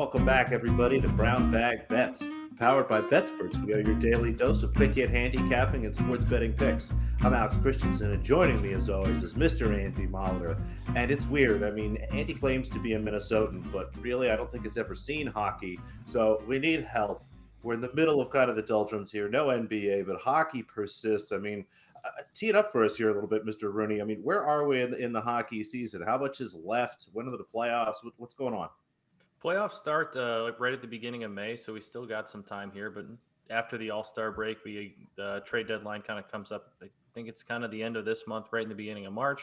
Welcome back, everybody, to Brown Bag Bets, powered by BetSperts. We are your daily dose of quick hit handicapping and sports betting picks. I'm Alex Christensen, and joining me, as always, is Mr. Andy Molitor. And it's weird. I mean, Andy claims to be a Minnesotan, but really, I don't think he's ever seen hockey. So we need help. We're in the middle of kind of the doldrums here. No NBA, but hockey persists. I mean, tee it up for us here a little bit, Mr. Rooney. I mean, where are we in the hockey season? How much is left? When are the playoffs? What's going on? Playoffs start right at the beginning of May, so we still got some time here. But after the All-Star break, the trade deadline kind of comes up. I think it's kind of the end of this month, right in the beginning of March.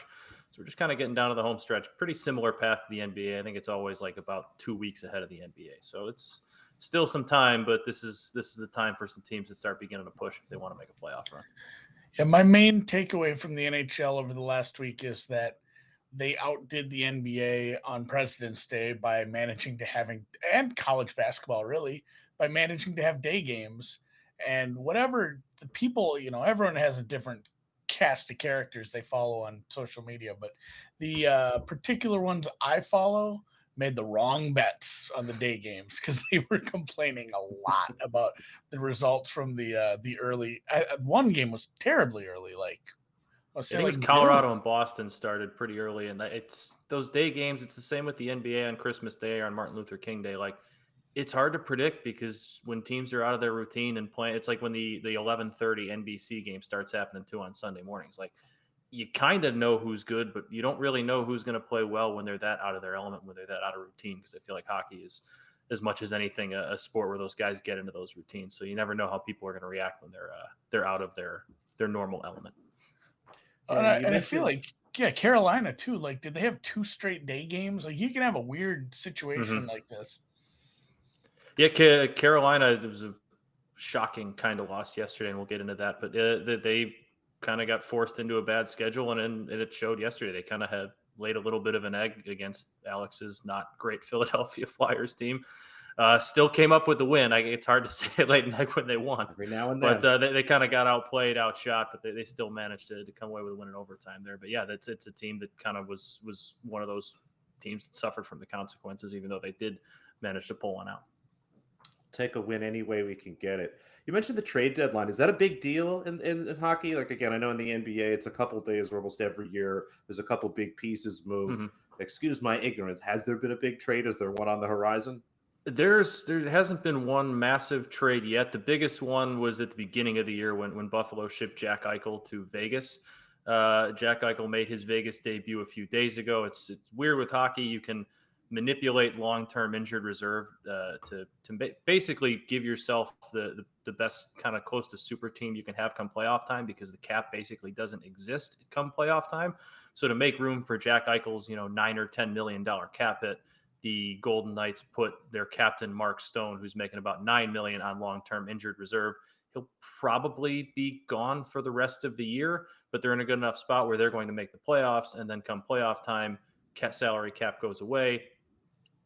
So we're just kind of getting down to the home stretch. Pretty similar path to the NBA. I think it's always like about 2 weeks ahead of the NBA. So it's still some time, but this is the time for some teams to start beginning to push if they want to make a playoff run. Yeah, my main takeaway from the NHL over the last week is that they outdid the NBA on President's Day by managing to and college basketball really, by managing to have day games. And whatever the people, everyone has a different cast of characters they follow on social media, but the particular ones I follow made the wrong bets on the day games because they were complaining a lot about the results from the early. One game was terribly early, like I think it was Colorado and Boston started pretty early, and it's those day games. It's the same with the NBA on Christmas Day or on Martin Luther King Day. Like, it's hard to predict because when teams are out of their routine and playing, it's like when the 11:30 NBC game starts happening too on Sunday mornings. Like, you kind of know who's good, but you don't really know who's going to play well when they're that out of their element, when they're that out of routine. Because I feel like hockey is, as much as anything, a sport where those guys get into those routines. So you never know how people are going to react when they're out of their normal element. And I feel like, Carolina too. Like, did they have 2 straight day games? Like, you can have a weird situation like this. Yeah, Carolina, there was a shocking kind of loss yesterday, and we'll get into that. But they kind of got forced into a bad schedule, and it showed yesterday. They kind of had laid a little bit of an egg against Alex's not great Philadelphia Flyers team. Still came up with the win. It's hard to say they laid an egg when they won. Every now and then. But they kind of got outplayed, outshot, but they still managed to come away with a win in overtime there. But yeah, it's a team that kind of was one of those teams that suffered from the consequences, even though they did manage to pull one out. Take a win any way we can get it. You mentioned the trade deadline. Is that a big deal in hockey? Like, again, I know in the NBA, it's a couple of days almost every year. There's a couple big pieces moved. Excuse my ignorance. Has there been a big trade? Is there one on the horizon? There hasn't been one massive trade yet. The biggest one was at the beginning of the year when Buffalo shipped Jack Eichel to Vegas. Jack Eichel made his Vegas debut a few days ago. It's weird with hockey. You can manipulate long-term injured reserve to basically give yourself the best kind of close to super team you can have come playoff time, because the cap basically doesn't exist come playoff time. So to make room for Jack Eichel's $9 or $10 million cap hit, the Golden Knights put their captain Mark Stone, who's making about $9 million on long-term injured reserve. He'll probably be gone for the rest of the year, but they're in a good enough spot where they're going to make the playoffs, and then come playoff time, salary cap goes away.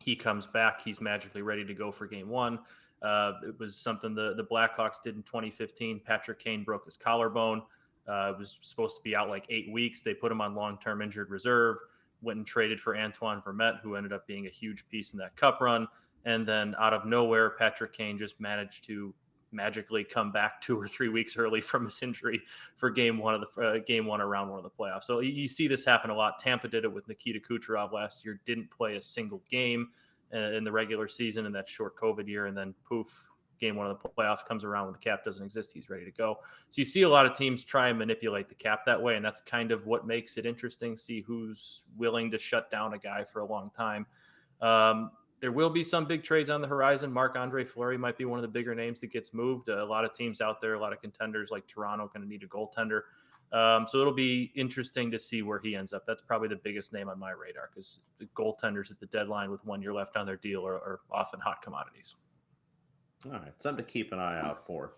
He comes back. He's magically ready to go for game one. It was something the Blackhawks did in 2015. Patrick Kane broke his collarbone. It was supposed to be out like 8 weeks. They put him on long-term injured reserve. Went and traded for Antoine Vermette, who ended up being a huge piece in that cup run. And then out of nowhere, Patrick Kane just managed to magically come back 2 or 3 weeks early from his injury for game one or round one of the playoffs. So you see this happen a lot. Tampa did it with Nikita Kucherov last year, didn't play a single game in the regular season in that short COVID year. And then poof, game one of the playoffs comes around when the cap doesn't exist. He's ready to go. So you see a lot of teams try and manipulate the cap that way. And that's kind of what makes it interesting. See who's willing to shut down a guy for a long time. There will be some big trades on the horizon. Marc-Andre Fleury might be one of the bigger names that gets moved. A lot of teams out there, a lot of contenders like Toronto going to need a goaltender. So it'll be interesting to see where he ends up. That's probably the biggest name on my radar, because the goaltenders at the deadline with 1 year left on their deal are often hot commodities. All right, something to keep an eye out for.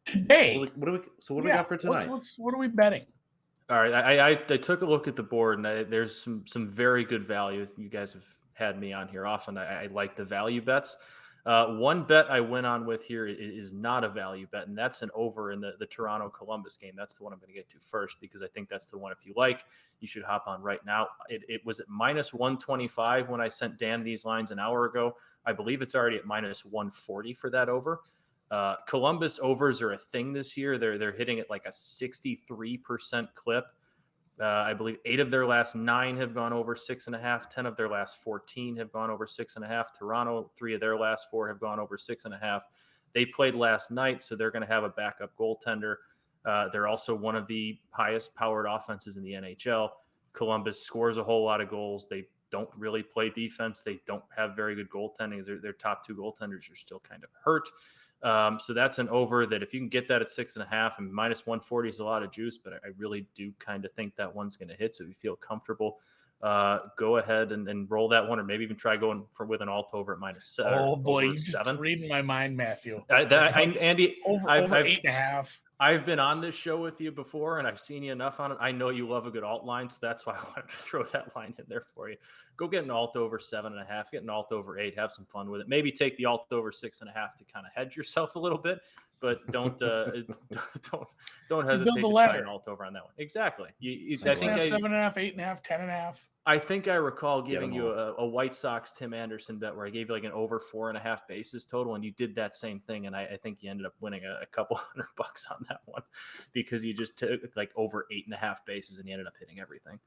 Today, what do we got for tonight? What are we betting? All right, I took a look at the board, and there's some very good value. You guys have had me on here often. I like the value bets. One bet I went on with here is not a value bet, and that's an over in the Toronto-Columbus game. That's the one I'm going to get to first because I think that's the one, if you like, you should hop on right now. It was at minus 125 when I sent Dan these lines an hour ago. I believe it's already at minus 140 for that over. Columbus overs are a thing this year. They're hitting at like a 63% clip. I believe 8 of their last 9 have gone over 6.5. 10 of their last 14 have gone over 6.5. Toronto, 3 of their last 4 have gone over 6.5. They played last night, so they're going to have a backup goaltender. They're also one of the highest powered offenses in the NHL. Columbus scores a whole lot of goals. They don't really play defense. They don't have very good goaltending. Their top 2 goaltenders are still kind of hurt. So that's an over that if you can get that at 6.5 and minus 140 is a lot of juice, but I really do kind of think that one's going to hit. So if you feel comfortable, go ahead and roll that one, or maybe even try going with an alt over at minus 7. Oh boy, you just reading my mind, Matthew. Andy, over 8.5. I've been on this show with you before, and I've seen you enough on it. I know you love a good alt line, so that's why I wanted to throw that line in there for you. Go get an alt over 7.5, get an alt over 8, have some fun with it. Maybe take the alt over 6.5 to kind of hedge yourself a little bit, but don't hesitate to try an alt over on that one. Exactly. I think 7.5, 8.5, 10.5. I think I recall giving you a White Sox Tim Anderson bet where I gave you like an over 4.5 bases total, and you did that same thing, and I think you ended up winning a couple $100 on that one because you just took like over 8.5 bases and you ended up hitting everything.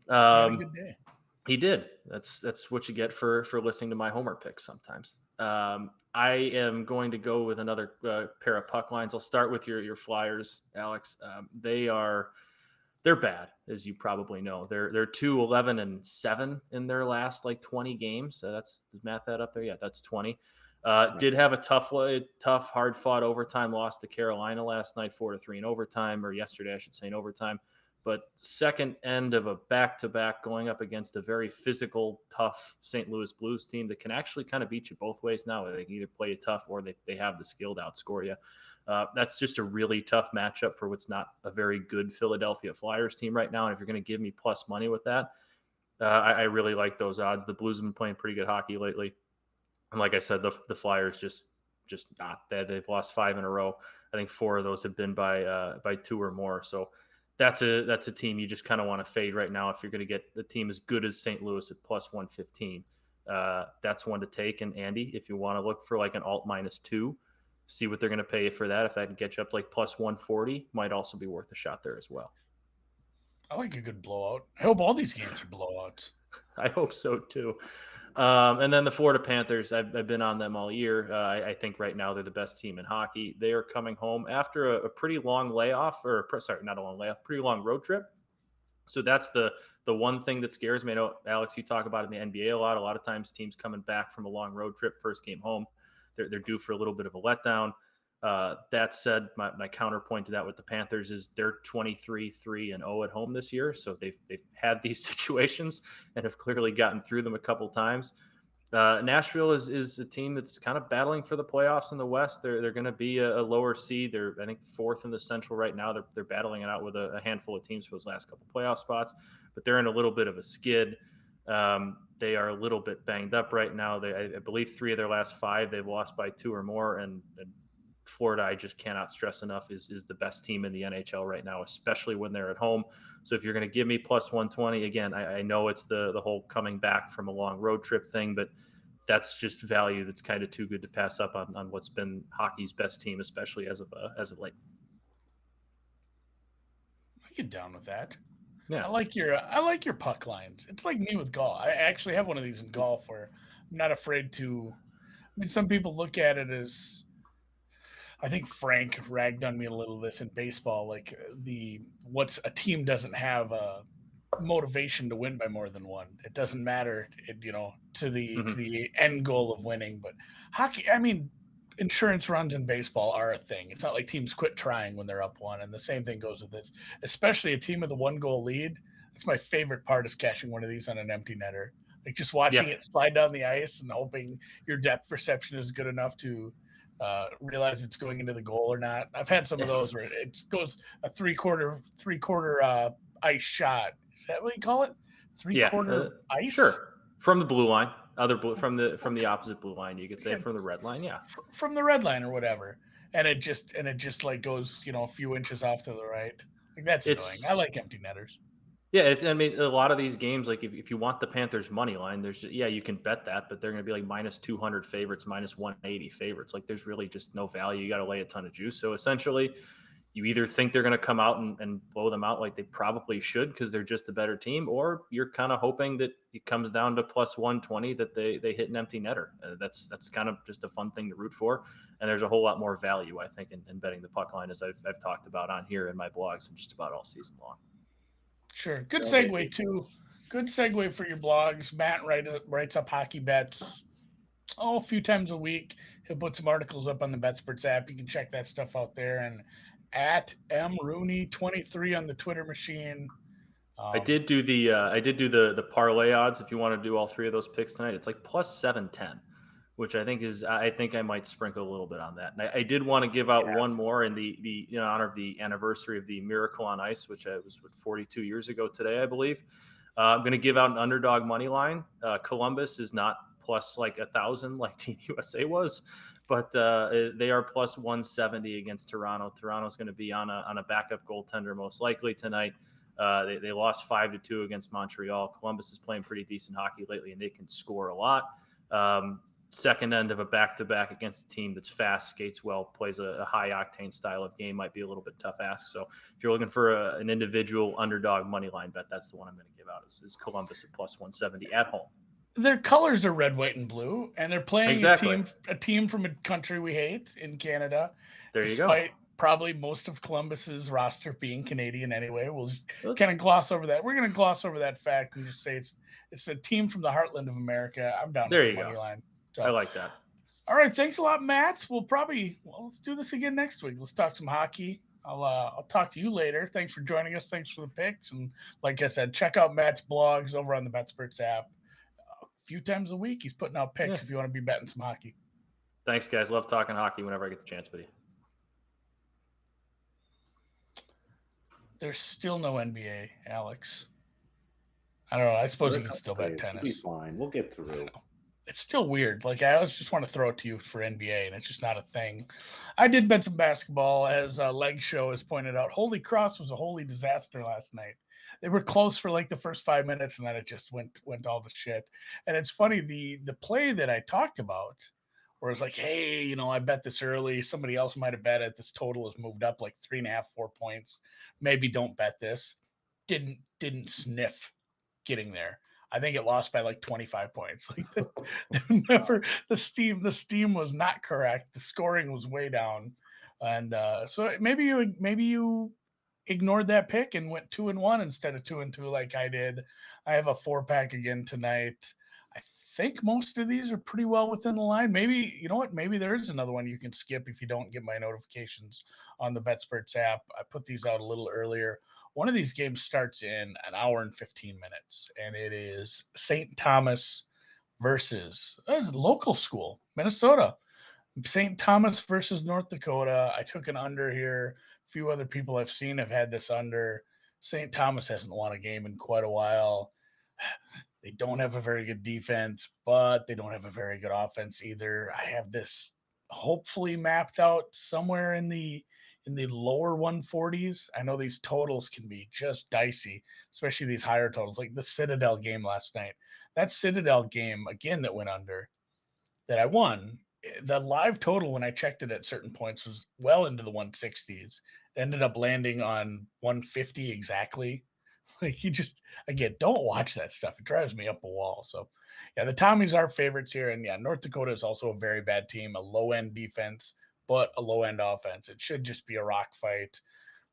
Had a good day. He did. That's what you get for listening to my homer picks sometimes. I am going to go with another pair of puck lines. I'll start with your Flyers, Alex. They're bad, as you probably know. They're 2-11-7 in their last like 20 games. So that's math that up there. Yeah, that's 20. Did have a tough, hard-fought overtime loss to Carolina last night, 4-3 in overtime, or yesterday, I should say, in overtime. But second end of a back-to-back going up against a very physical, tough St. Louis Blues team that can actually kind of beat you both ways now. They can either play you tough or they have the skill to outscore you. That's just a really tough matchup for what's not a very good Philadelphia Flyers team right now. And if you're going to give me plus money with that, I really like those odds. The Blues have been playing pretty good hockey lately. And like I said, the Flyers just not. They've lost 5 in a row. I think 4 of those have been by 2 or more. So that's a team you just kind of want to fade right now if you're going to get a team as good as St. Louis at plus 115. That's one to take. And Andy, if you want to look for like an alt -2, see what they're going to pay you for that. If that can get you up to like plus 140, might also be worth a shot there as well. I like a good blowout. I hope all these games are blowouts. I hope so too. And then the Florida Panthers, I've been on them all year. I think right now they're the best team in hockey. They are coming home after a pretty long layoff, not a long layoff, pretty long road trip. So that's the one thing that scares me. I know, Alex, you talk about it in the NBA a lot. A lot of times teams coming back from a long road trip, first game home, they're due for a little bit of a letdown. That said, my counterpoint to that with the Panthers is they're 23-3-0 at home this year. So they've had these situations and have clearly gotten through them a couple times. Nashville is a team that's kind of battling for the playoffs in the West. They're going to be a lower seed. They're, I think, 4th in the Central right now. They're battling it out with a handful of teams for those last couple playoff spots, but they're in a little bit of a skid. They are a little bit banged up right now. I believe 3 of their last 5 they've lost by 2 or more, and Florida, I just cannot stress enough, is the best team in the NHL right now, especially when they're at home. So if you're going to give me plus 120, again, I know it's the whole coming back from a long road trip thing, but that's just value that's kind of too good to pass up on what's been hockey's best team, especially as of late. I get down with that. Yeah, I like your puck lines. It's like me with golf. I actually have one of these in golf where I'm not afraid to. I mean, some people look at it as. I think Frank ragged on me a little this in baseball, like what's a team doesn't have a motivation to win by more than one. It doesn't matter, to the end goal of winning. But hockey, I mean, insurance runs in baseball are a thing. It's not like teams quit trying when they're up 1, and the same thing goes with this. Especially a team with a 1-goal lead. That's my favorite part, is catching one of these on an empty netter, like just watching it slide down the ice and hoping your depth perception is good enough to realize it's going into the goal or not. I've had some of those where it goes a three-quarter ice shot. Is that what you call it? Three-quarter ice? Sure. From the blue line. from the opposite blue line. You could say from the red line. Yeah. From the red line or whatever, and it just like goes a few inches off to the right. Like that's annoying. It's I like empty netters. Yeah, I mean, a lot of these games, like if you want the Panthers money line, you can bet that, but they're going to be like minus 200 favorites, minus 180 favorites. Like there's really just no value. You got to lay a ton of juice. So essentially, you either think they're going to come out and blow them out like they probably should because they're just a better team, or you're kind of hoping that it comes down to plus 120 that they hit an empty netter. That's kind of just a fun thing to root for. And there's a whole lot more value, I think, in betting the puck line, as I've talked about on here in my blogs and just about all season long. Sure. Good segue too. Good segue for your blogs. Matt writes up hockey bets a few times a week. He'll put some articles up on the BetSports app. You can check that stuff out there. And at mrooney23 on the Twitter machine. I did do the parlay odds. If you want to do all three of those picks tonight, it's like plus 710, which I think I might sprinkle a little bit on that. And I did want to give out one more in the honor of the anniversary of the Miracle on Ice, which was 42 years ago today, I believe. I'm going to give out an underdog money line. Columbus is not plus like 1,000 like Team USA was, but they are plus 170 against Toronto. Toronto's going to be on a backup goaltender most likely tonight. They lost 5-2 against Montreal. Columbus is playing pretty decent hockey lately, and they can score a lot. Second end of a back-to-back against a team that's fast, skates well, plays a high-octane style of game might be a little bit tough ask. So if you're looking for an individual underdog money line bet, that's the one I'm going to give out is Columbus at plus 170 at home. Their colors are red, white, and blue, and they're playing a team from a country we hate in Canada. There you go. Probably most of Columbus's roster being Canadian anyway. We'll just kind of gloss over that. We're going to gloss over that fact and just say it's a team from the heartland of America. I'm down with the money line. So, I like that. All right, thanks a lot, Matt. Let's do this again next week. Let's talk some hockey. I'll talk to you later. Thanks for joining us. Thanks for the picks. And like I said, check out Matt's blogs over on the BetSports app. A few times a week, he's putting out picks if you want to be betting some hockey. Thanks, guys. Love talking hockey whenever I get the chance with you. There's still no NBA, Alex. I don't know. I suppose you can still bet tennis. We'll be fine. We'll get through. It's still weird. Like, I always just want to throw it to you for NBA, and it's just not a thing. I did bet some basketball, as Leg Show has pointed out. Holy Cross was a holy disaster last night. They were close for like the first 5 minutes, and then it just went all to shit. And it's funny, the play that I talked about, where it's like, hey, I bet this early. Somebody else might have bet it. This total has moved up like 3.5, 4 points. Maybe don't bet this. Didn't sniff getting there. I think it lost by like 25 points. Like the steam was not correct. The scoring was way down, and so maybe you ignored that pick and went 2-1 instead of 2-2 like I did. I have a 4-pack again tonight. I think most of these are pretty well within the line. Maybe, you know what? Maybe there is another one you can skip if you don't get my notifications on the BetSports app. I put these out a little earlier. One of these games starts in an hour and 15 minutes, and it is St. Thomas versus local school, Minnesota. St. Thomas versus North Dakota. I took an under here. A few other people I've seen have had this under. St. Thomas hasn't won a game in quite a while. They don't have a very good defense, but they don't have a very good offense either. I have this hopefully mapped out somewhere in the lower 140s. I know these totals can be just dicey, especially these higher totals, like the Citadel game last night. That Citadel game, again, that went under, that I won, the live total when I checked it at certain points was well into the 160s. It ended up landing on 150 exactly. Like, you just, again, don't watch that stuff. It drives me up a wall. So, yeah, the Tommies are favorites here. And, yeah, North Dakota is also a very bad team, a low-end defense, but a low-end offense. It should just be a rock fight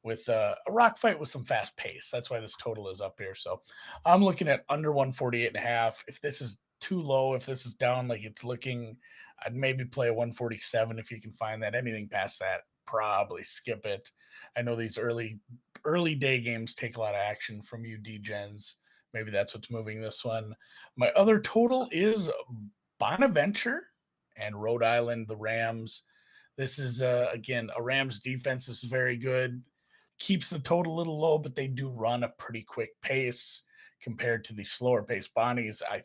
with some fast pace. That's why this total is up here. So I'm looking at under 148.5. If this is too low, if this is down like it's looking, I'd maybe play a 147 if you can find that. Anything past that, probably skip it. I know these early day games take a lot of action from you degens. Maybe that's what's moving this one. My other total is Bonaventure and Rhode Island, the Rams. This is, again, a Rams defense. This is very good. Keeps the total a little low, but they do run a pretty quick pace compared to the slower pace Bonnies. I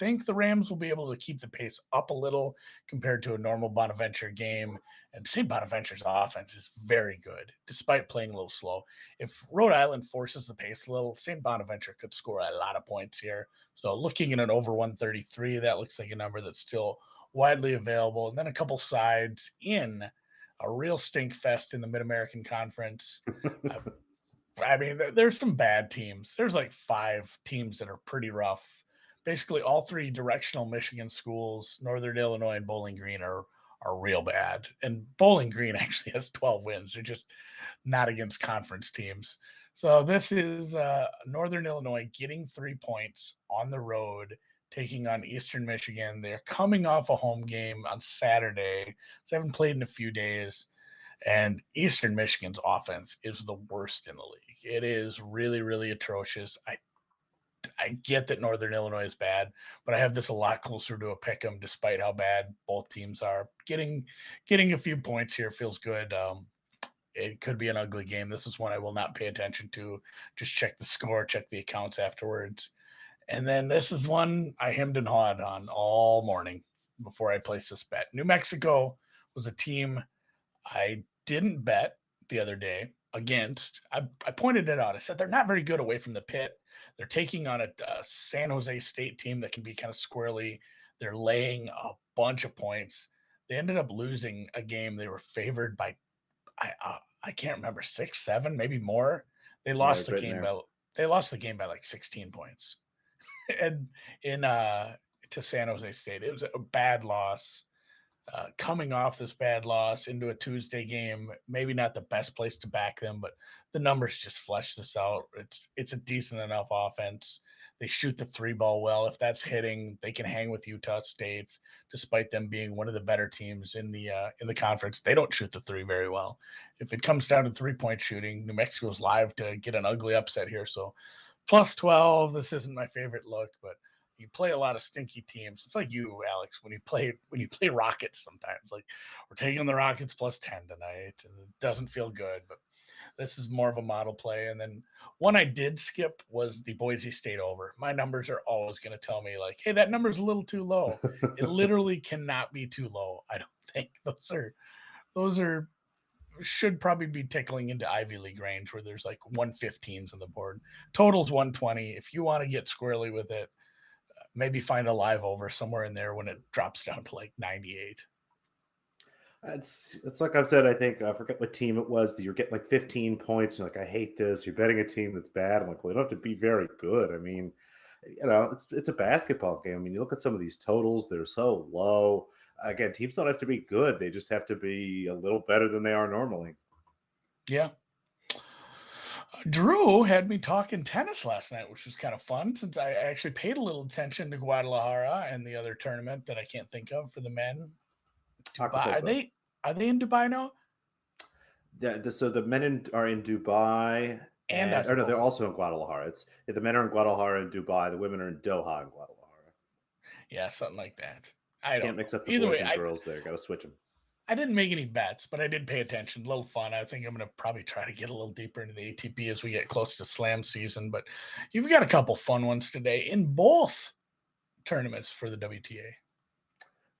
think the Rams will be able to keep the pace up a little compared to a normal Bonaventure game. And St. Bonaventure's offense is very good, despite playing a little slow. If Rhode Island forces the pace a little, St. Bonaventure could score a lot of points here. So looking at an over 133, that looks like a number that's still widely available. And then a couple sides in a real stink fest in the Mid-American Conference. Uh, I mean, there's some bad teams. There's like 5 teams that are pretty rough. Basically, all 3 directional Michigan schools, Northern Illinois and Bowling Green, are real bad. And Bowling Green actually has 12 wins. They're just not against conference teams. So this is Northern Illinois getting 3 points on the road, taking on Eastern Michigan. They're coming off a home game on Saturday, so they haven't played in a few days. And Eastern Michigan's offense is the worst in the league. It is really, really atrocious. I get that Northern Illinois is bad, but I have this a lot closer to a pick 'em, despite how bad both teams are. Getting a few points here feels good. It could be an ugly game. This is one I will not pay attention to. Just check the score, check the accounts afterwards. And then this is one I hemmed and hawed on all morning before I placed this bet. New Mexico was a team I didn't bet the other day against. I pointed it out. I said they're not very good away from the pit. They're taking on a San Jose State team that can be kind of squirrely. They're laying a bunch of points. They ended up losing a game. They were favored by I can't remember 6, 7, maybe more. They Yeah, lost it's the right in game there. by they lost the game by like 16 points. And in to San Jose State, it was a bad loss. Coming off this bad loss into a Tuesday game, maybe not the best place to back them, but the numbers just flesh this out. It's a decent enough offense. They shoot the 3 ball well. If that's hitting, they can hang with Utah State, despite them being one of the better teams in the conference. They don't shoot the 3 very well. If it comes down to 3-point shooting, New Mexico's live to get an ugly upset here. So plus 12. This isn't my favorite look, but you play a lot of stinky teams. It's like you, Alex, when you play Rockets sometimes. Like we're taking the Rockets plus 10 tonight, and it doesn't feel good, but this is more of a model play. And then one I did skip was the Boise State over. My numbers are always going to tell me like, hey, that number's a little too low. It literally cannot be too low. I don't think those are should probably be tickling into Ivy League range where there's like 115s on the board. Total's 120. If you want to get squirrely with it, maybe find a live over somewhere in there when it drops down to like 98. It's like I've said. I think I forget what team it was that you're getting like 15 points. You're like, I hate this. You're betting a team that's bad. I'm like, well, you don't have to be very good. I mean, it's a basketball game. I mean, you look at some of these totals; they're so low. Again, teams don't have to be good; they just have to be a little better than they are normally. Yeah. Drew had me talking tennis last night, which was kind of fun since I actually paid a little attention to Guadalajara and the other tournament that I can't think of for the men. Dubai. Are Acapulco. they in Dubai now? So the are in Dubai, And and or no, they're Acapulco. also in Guadalajara. The men are in Guadalajara and Dubai. The women are in Doha and Guadalajara. Yeah, something like that. I Can't don't know. mix up the Either boys way, and I girls there. Got to switch them. I didn't make any bets, but I did pay attention. A little fun. I think I'm going to probably try to get a little deeper into the ATP as we get close to Slam season. But you've got a couple fun ones today in both tournaments for the WTA.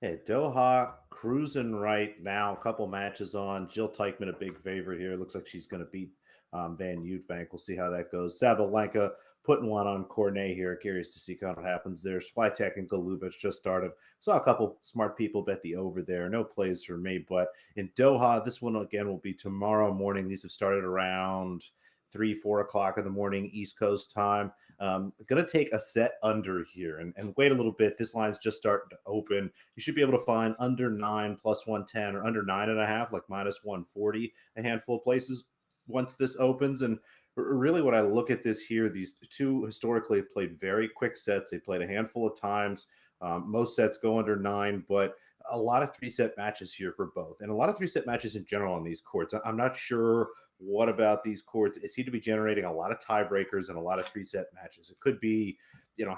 Hey, Doha cruising right now. A couple matches on. Jill Teichman, a big favorite here. Looks like she's going to beat Van Uytvanck. We'll see how that goes. Sabalenka putting one on Cornet here. Curious to see kind of what happens there. Swiatek and Golubic just started. Saw a couple smart people bet the over there. No plays for me. But in Doha, this one again will be tomorrow morning. These have started around 3, 4 o'clock in the morning, East Coast time. Going to take a set under here and wait a little bit. This line's just starting to open. You should be able to find under 9 plus 110 or under 9.5, like minus 140, a handful of places once this opens. And really what I look at this here, these two historically have played very quick sets. They played a handful of times. Most sets go under 9, but a lot of 3-set matches here for both, and a lot of 3-set matches in general on these courts. I'm not sure what about these courts. It seemed to be generating a lot of tiebreakers and a lot of 3-set matches. It could be,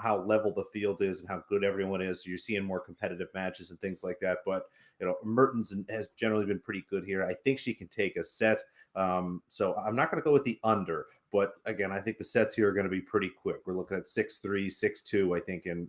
how level the field is and how good everyone is. So you're seeing more competitive matches and things like that. But, Mertens has generally been pretty good here. I think she can take a set. So I'm not going to go with the under, But again, I think the sets here are going to be pretty quick. We're looking at 6-3, 6-2, I think, in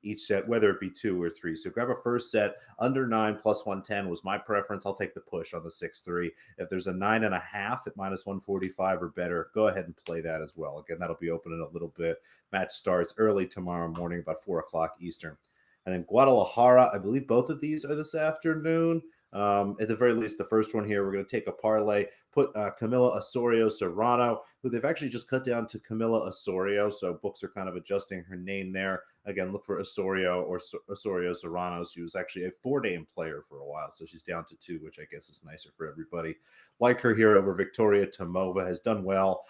each set, whether it be 2 or 3. So grab a first set under 9 plus 110 was my preference. I'll take the push on the 6-3. If there's a 9.5 at minus 145 or better, go ahead and play that as well. Again, that'll be open in a little bit. Match starts early tomorrow morning, about 4 o'clock Eastern. And then Guadalajara, I believe both of these are this afternoon. At the very least, the first one here, we're going to take a parlay, put Camila Osorio Serrano, who they've actually just cut down to Camila Osorio. So books are kind of adjusting her name there. Again, look for Osorio or Osorio Serrano. She was actually a 4-name player for a while. So she's down to 2, which I guess is nicer for everybody. Like her here over Victoria Tomova, has done well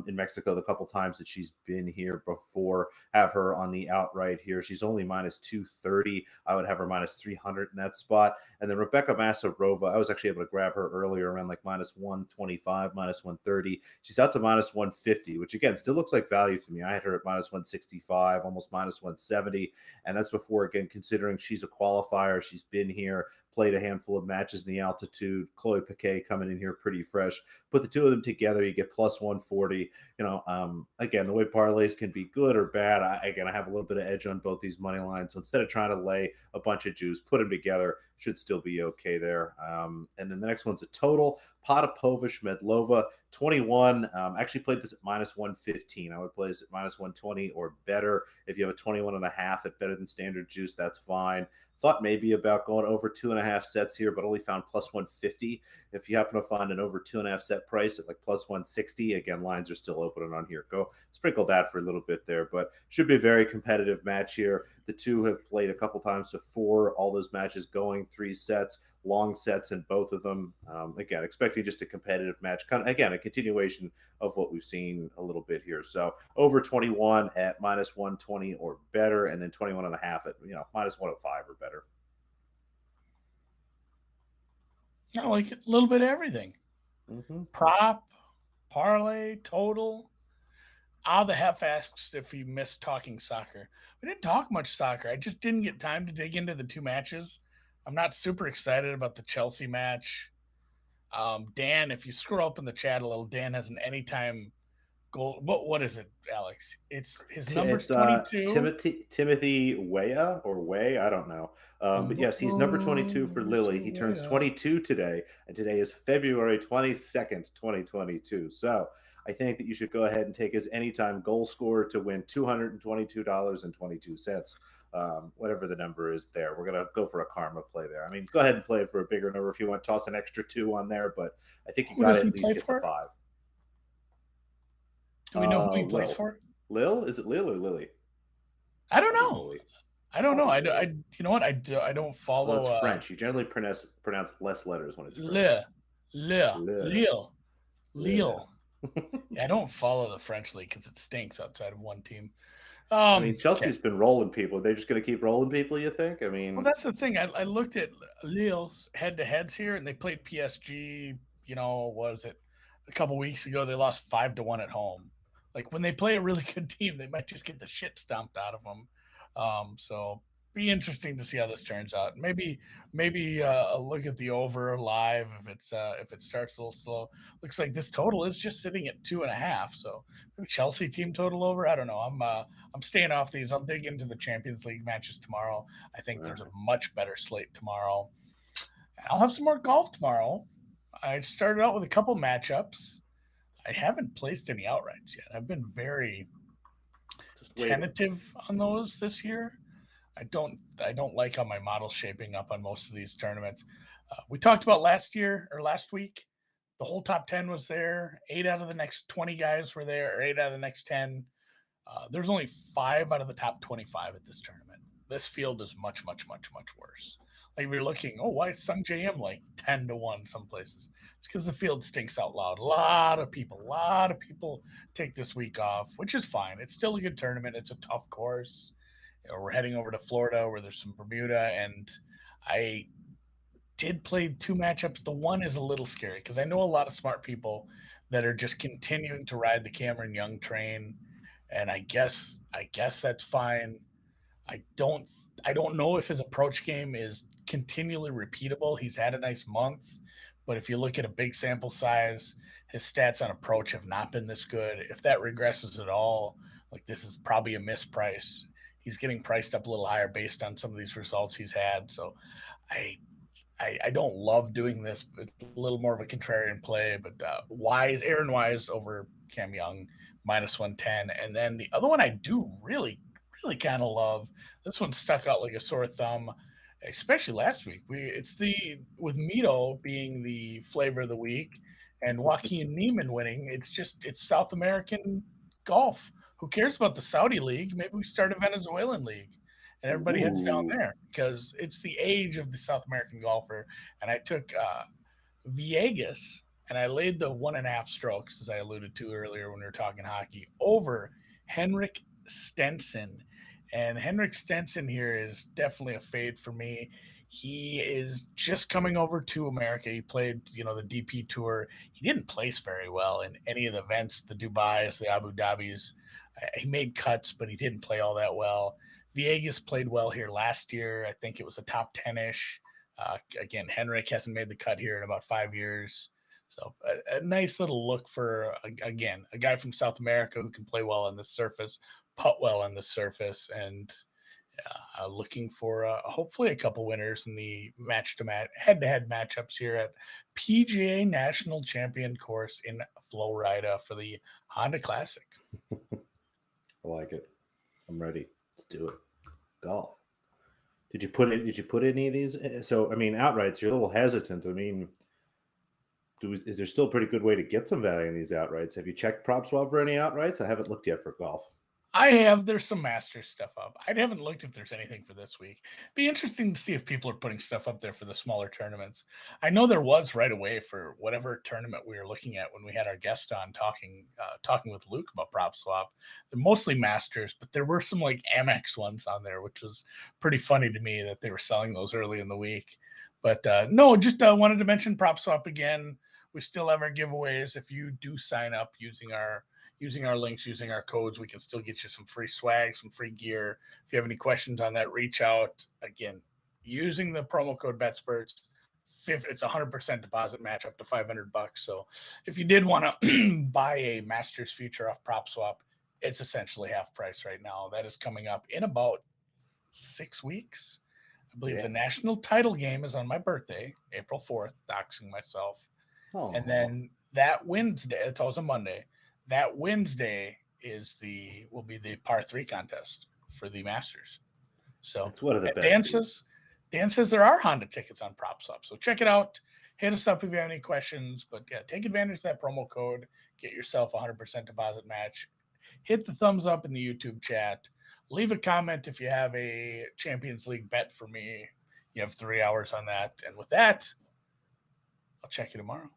in Mexico the couple times that she's been here before. Have her on the outright here. She's only minus 230. I would have her minus 300 in that spot. And then Rebecca Masarova, I was actually able to grab her earlier around like minus 125, minus 130. She's out to minus 150, which again still looks like value to me. I had her at minus 165, almost minus 170. And that's before, again, considering she's a qualifier. She's been here, played a handful of matches in the altitude. Chloe Piquet coming in here pretty fresh. Put the two of them together, you get plus 140. Again, the way parlays can be good or bad. I have a little bit of edge on both these money lines. So instead of trying to lay a bunch of juice, put them together, should still be okay there. And then the next one's a total. Potapova Shmedlova, 21. Actually played this at minus 115. I would play this at minus 120 or better. If you have a 21.5 at better than standard juice, that's fine. Thought maybe about going over 2.5 sets here, but only found plus 150. If you happen to find an over 2.5 set price at like plus 160, again, lines are still opening on here. Go sprinkle that for a little bit there, but should be a very competitive match here. The two have played a couple times before. All those matches going 3 sets, long sets in both of them. Again, expecting just a competitive match. Kind of, again, a continuation of what we've seen a little bit here. So over 21 at minus 120 or better, and then 21.5 at minus 105 or better. I like a little bit of everything. Mm-hmm. Prop, parlay, total. The half asks if we missed talking soccer. We didn't talk much soccer. I just didn't get time to dig into the 2 matches. I'm not super excited about the Chelsea match. Dan, if you scroll up in the chat a little, Dan has an anytime goal. What is it, Alex? It's his number's 22. Timothy Weah or Way, I don't know. But yes, he's number 22 for Lily. He turns 22 today, and today is February 22nd, 2022. So I think that you should go ahead and take his anytime goal scorer to win $222.22. Whatever the number is there. We're going to go for a karma play there. I mean, go ahead and play it for a bigger number if you want. Toss an extra 2 on there, but I think you got to at least get the 5. Do we know who he plays for? Lil? Is it Lil or Lily? I don't know. I don't know. You know what? I don't follow. Well, it's French. You generally pronounce less letters when it's French. Lille. I don't follow the French league because it stinks outside of one team. I mean, Chelsea's been rolling people. They're just going to keep rolling people, you think? I mean, well, that's the thing. I looked at Lille's head-to-heads here, and they played PSG. What was it? A couple weeks ago, they lost 5-1 at home. Like when they play a really good team, they might just get the shit stomped out of them. So be interesting to see how this turns out. Maybe a look at the over live if it starts a little slow. Looks like this total is just sitting at 2.5. So maybe Chelsea team total over. I don't know. I'm staying off these. I'll dig into the Champions League matches tomorrow. I think there's a much better slate tomorrow. I'll have some more golf tomorrow. I started out with a couple matchups. I haven't placed any outrights yet. I've been very tentative on those this year. I don't like how my model's shaping up on most of these tournaments. We talked about last week. The whole top 10 was there. 8 out of the next 20 guys were there, or 8 out of the next 10. There's only 5 out of the top 25 at this tournament. This field is much, much, much, much worse. Like we're looking, why is Sung JM like 10-1 some places? It's because the field stinks out loud. A lot of people take this week off, which is fine. It's still a good tournament. It's a tough course. We're heading over to Florida where there's some Bermuda, and I did play 2 matchups. The one is a little scary because I know a lot of smart people that are just continuing to ride the Cameron Young train, and I guess that's fine. I don't know if his approach game is continually repeatable. He's had a nice month, But if you look at a big sample size, his stats on approach have not been this good. If that regresses at all, like this is probably a misprice. He's getting priced up a little higher based on some of these results he's had. So I I don't love doing this. It's a little more of a contrarian play, but Aaron Wise over Cam Young -110, and then the other one I do really kind of love. This one stuck out like a sore thumb, especially last week. It's the with Mito being the flavor of the week and Joaquin Neiman winning. It's South American golf. Who cares about the Saudi league? Maybe we start a Venezuelan league and everybody heads down Ooh. there because it's the age of the South American golfer. And I took Viegas and I laid the 1.5 strokes, as I alluded to earlier when we were talking hockey, over Henrik Stenson. And Henrik Stenson here is definitely a fade for me. He is just coming over to America. He played, the DP Tour. He didn't place very well in any of the events, the Dubai's, the Abu Dhabis. He made cuts, but he didn't play all that well. Viegas played well here last year. I think it was a top 10-ish. Again, Henrik hasn't made the cut here in about 5 years. So a nice little look for, again, a guy from South America who can play well on the surface, putt well on the surface, and looking for hopefully a couple winners in the match-to-match, head-to-head matchups here at PGA National Champion Course in Florida for the Honda Classic. I like it. I'm ready. Let's do it. Golf. Did you put any of these? So I mean, outrights. You're a little hesitant. I mean, is there still a pretty good way to get some value in these outrights? Have you checked PropSwap for any outrights? I haven't looked yet for golf. I have. There's some Masters stuff up. I haven't looked if there's anything for this week. Be interesting to see if people are putting stuff up there for the smaller tournaments. I know there was right away for whatever tournament we were looking at when we had our guest on talking with Luke about PropSwap. They're mostly Masters, but there were some like Amex ones on there, which was pretty funny to me that they were selling those early in the week. But no, just wanted to mention PropSwap again. We still have our giveaways. If you do sign up using our links, using our codes, we can still get you some free swag, some free gear. If you have any questions on that, reach out. Again, using the promo code BetSperts, it's 100% deposit match up to $500. So if you did want to buy a Masters future off PropSwap, it's essentially half price right now. That is coming up in about 6 weeks. I believe the national title game is on my birthday, April 4th, doxing myself. Oh. And then that Wednesday, it's always a Monday. That Wednesday will be the par 3 contest for the Masters. So it's one of the best. Dan says there are Honda tickets on PropSwap. So check it out. Hit us up if you have any questions. But yeah, take advantage of that promo code. Get yourself a 100% deposit match. Hit the thumbs up in the YouTube chat. Leave a comment if you have a Champions League bet for me. You have 3 hours on that. And with that, I'll check you tomorrow.